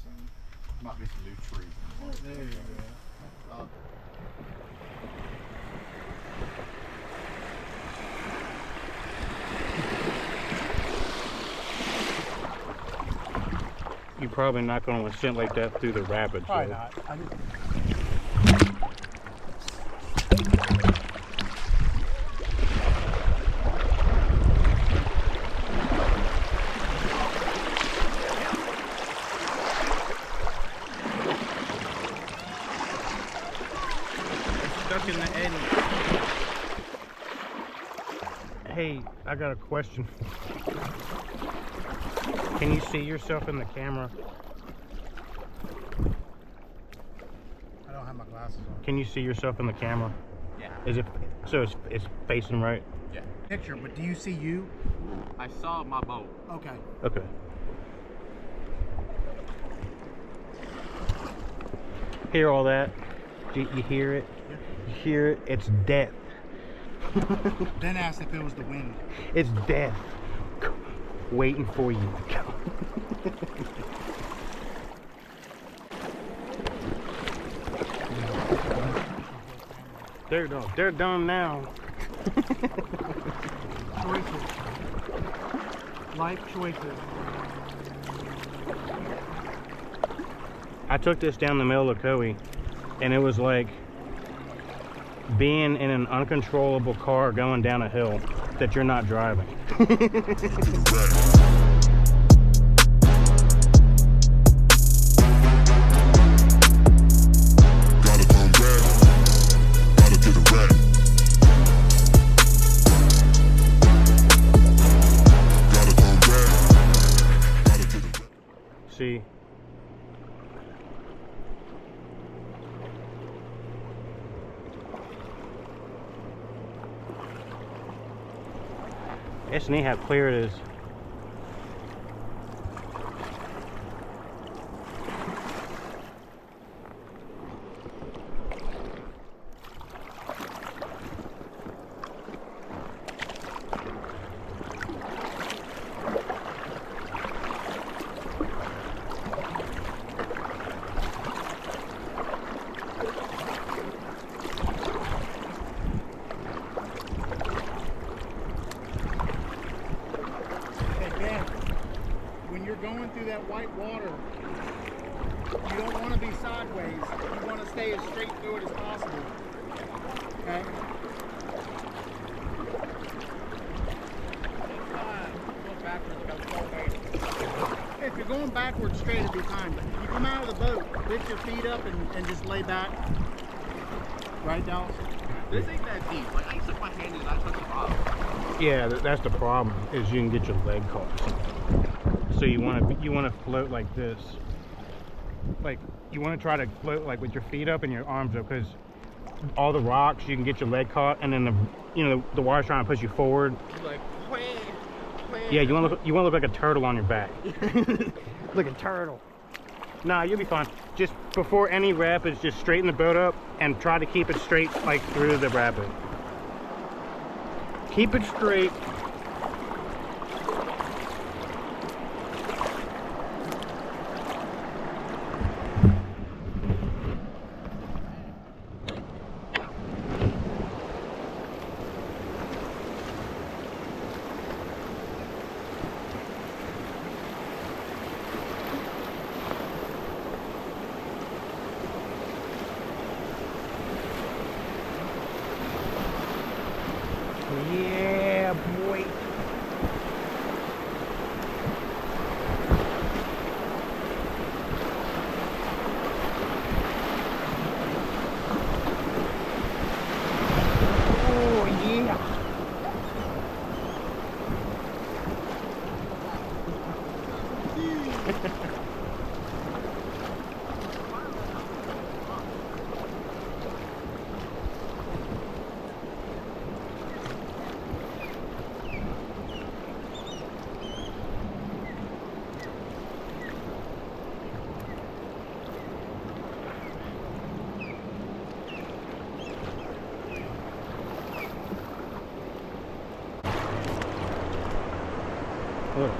and might be some new trees. There you go. You're probably not going to ascend like that through the rapids. Probably though. not. I just... Stuck in the end. Hey, I got a question. Can you see yourself in the camera? I don't have my glasses on. Can you see yourself in the camera? Yeah. Is it so? It's facing right. Yeah. Picture, but do you see you? I saw my boat. Okay. Okay. Hear all that? You hear it? Yeah. You hear it? It's death. Then asked if it was the wind. It's death waiting for you to go. They're done now. Choices. Life choices. I took this down the middle of Kauai, and it was like being in an uncontrollable car going down a hill that you're not driving. See? It's neat how clear it is. When you're going through that white water, you don't want to be sideways. You want to stay as straight through it as possible. Okay? If you're going backwards straight, it'll be fine. But if you come out of the boat, lift your feet up and just lay back. Right, Dallas? This ain't that deep. Like, I took my hand in and I touched the bottom. Yeah, that's the problem, is you can get your leg caught. So you want to float like this. Like, you want to try to float like with your feet up and your arms up, because all the rocks, you can get your leg caught, and then the water's trying to push you forward. Like, wham, wham. Yeah, you want to look like a turtle on your back. Like a turtle. Nah, you'll be fine. Just before any rapids, just straighten the boat up and try to keep it straight, like through the rapid. Keep it straight. Yeah, boy. Oh, yeah. Look.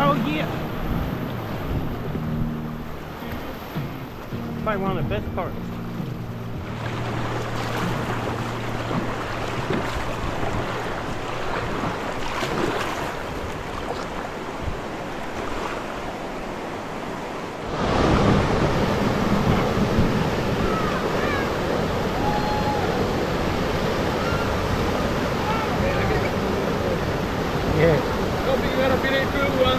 Oh yeah. Probably one of the best parts. Yeah. Tapi kita pilih duluan.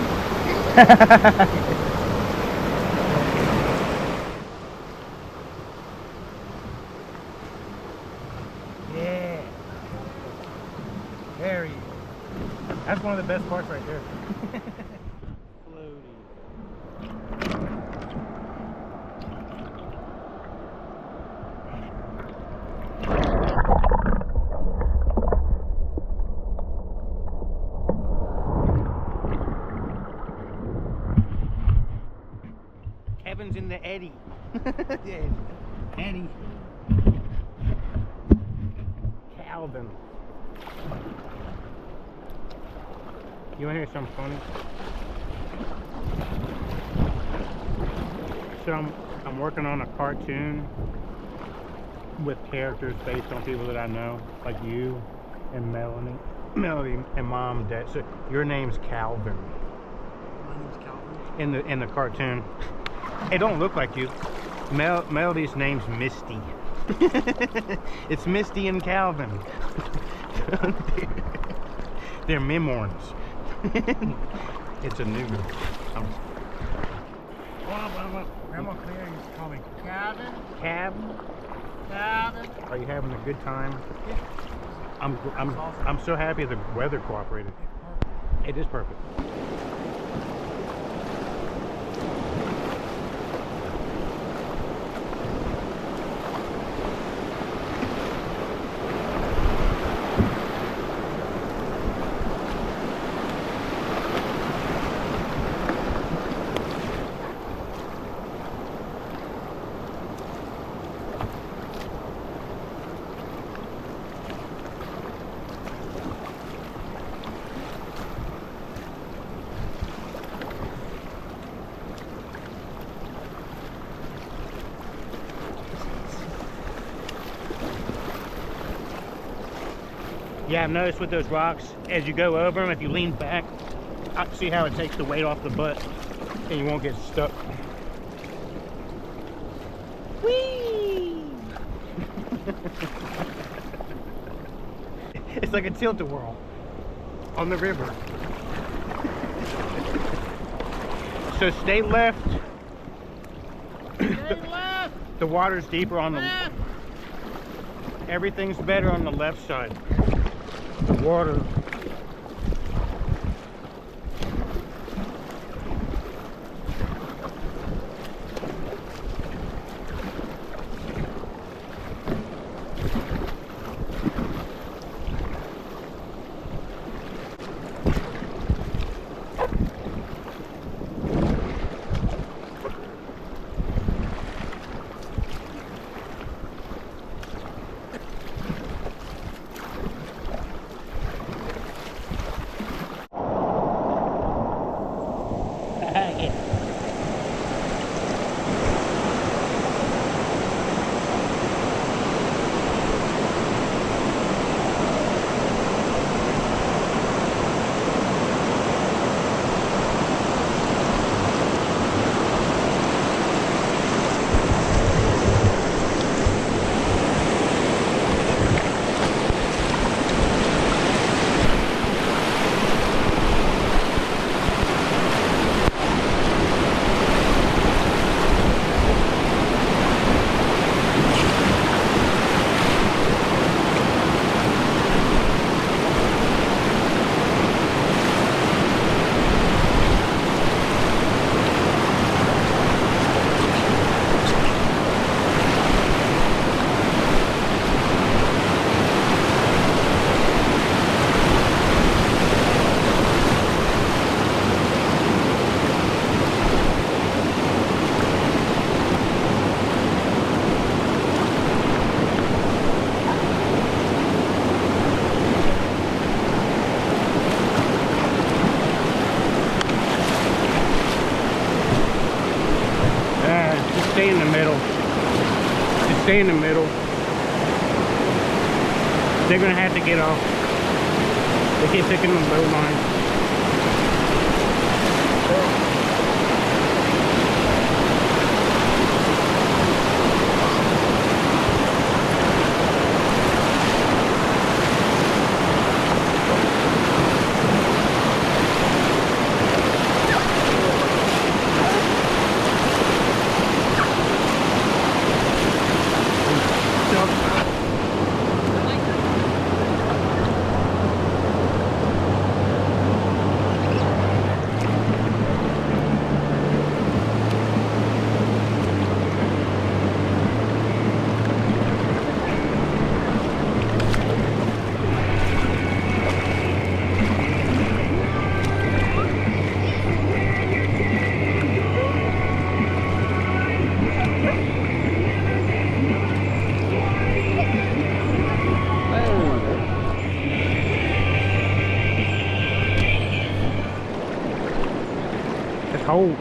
Yeah. There he is. That's one of the best parts right there. Floaty. Kevin's in the eddy. Yeah. Eddy. Calvin. You wanna hear something funny? So I'm working on a cartoon with characters based on people that I know, like you and Melody and Mom and Dad. So your name's Calvin. My name's Calvin. In the cartoon. It don't look like you. Melody's name's Misty. It's Misty and Calvin. They're Mimorns. It's a new. Grandma Claire used to call me Calvin. Calvin. Calvin. Are you having a good time? Yeah. I'm so happy the weather cooperated. It is perfect. Yeah, I've noticed with those rocks, as you go over them, if you lean back, I see how it takes the weight off the butt and you won't get stuck. Whee! It's like a tilt-a-whirl on the river. So stay left. Stay left. The water's deeper on the left. Everything's better on the left side. The water. stay in the middle. They're gonna have to get off. They keep picking the boat line. Cold.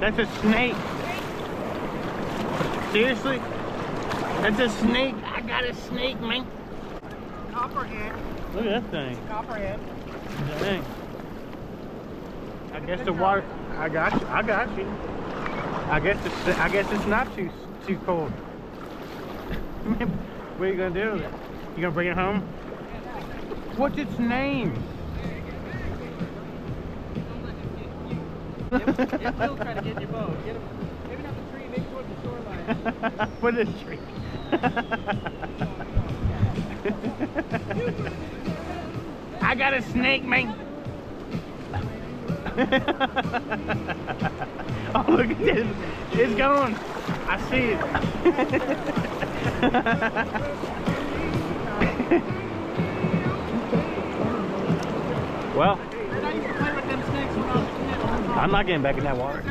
That's a snake. Seriously? That's a snake. I got a snake, man. Copperhead. Look at that thing. Copperhead. Dang. I guess the water. I got you. I got you. I guess it's not too cold. What are you gonna do? You gonna bring it home? What's its name? It's still trying to get in your boat. Get him, maybe not the tree, maybe towards the shoreline. What is tree? I got a snake, man. Oh, look at this. It's going. I see it. Well, I'm not getting back in that water.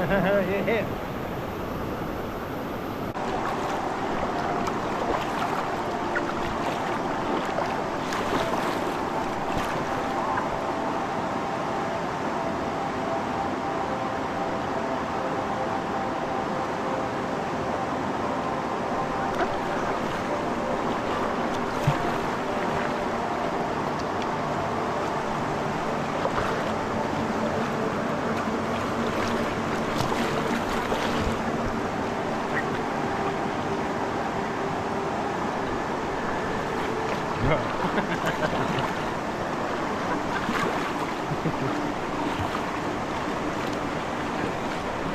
Yeah.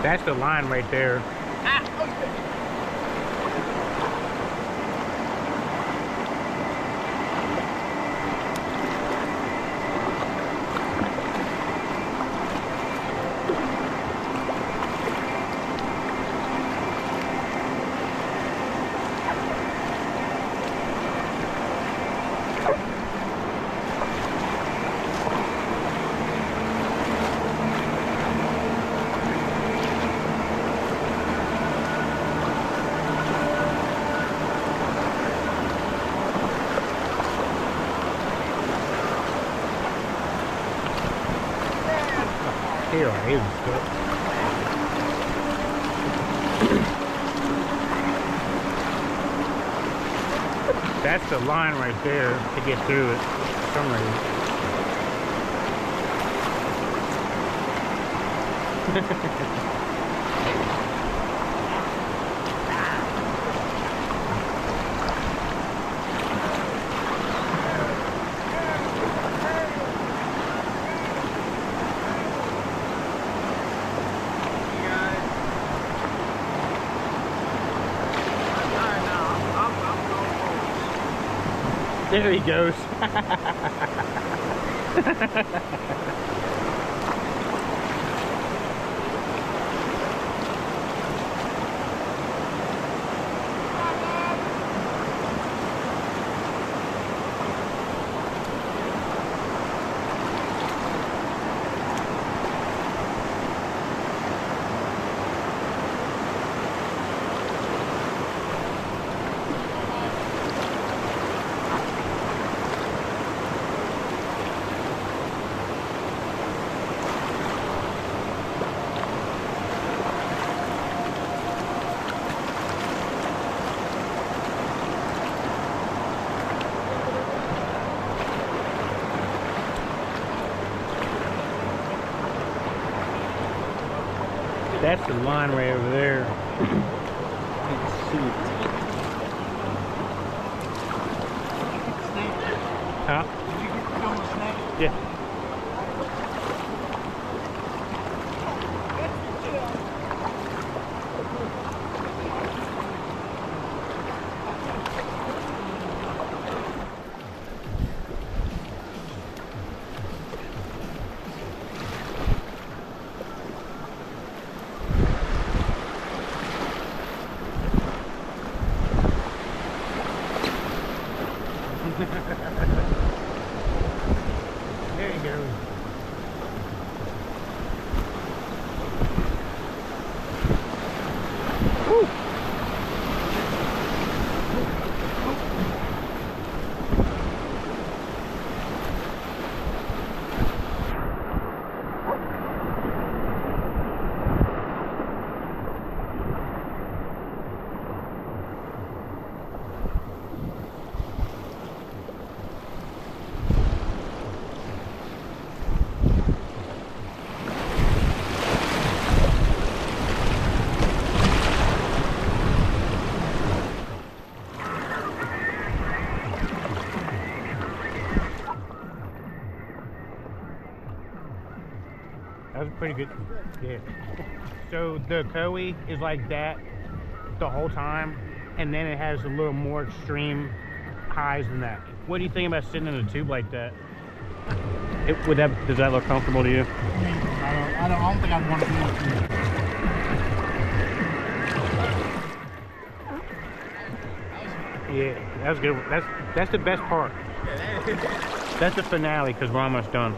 That's the line right there. Here, here's good. That's the line right there to get through it for some reason. There he goes. That's the line right over there. Huh? Did you get to film the snake? Yeah. There you go. Woo. That was pretty good. Yeah. So the Koi is like that the whole time, and then it has a little more extreme highs than that. What do you think about sitting in a tube like that? Does that look comfortable to you? I don't think I'd want to be in a tube. Yeah, that was good. That's the best part. That's the finale because we're almost done.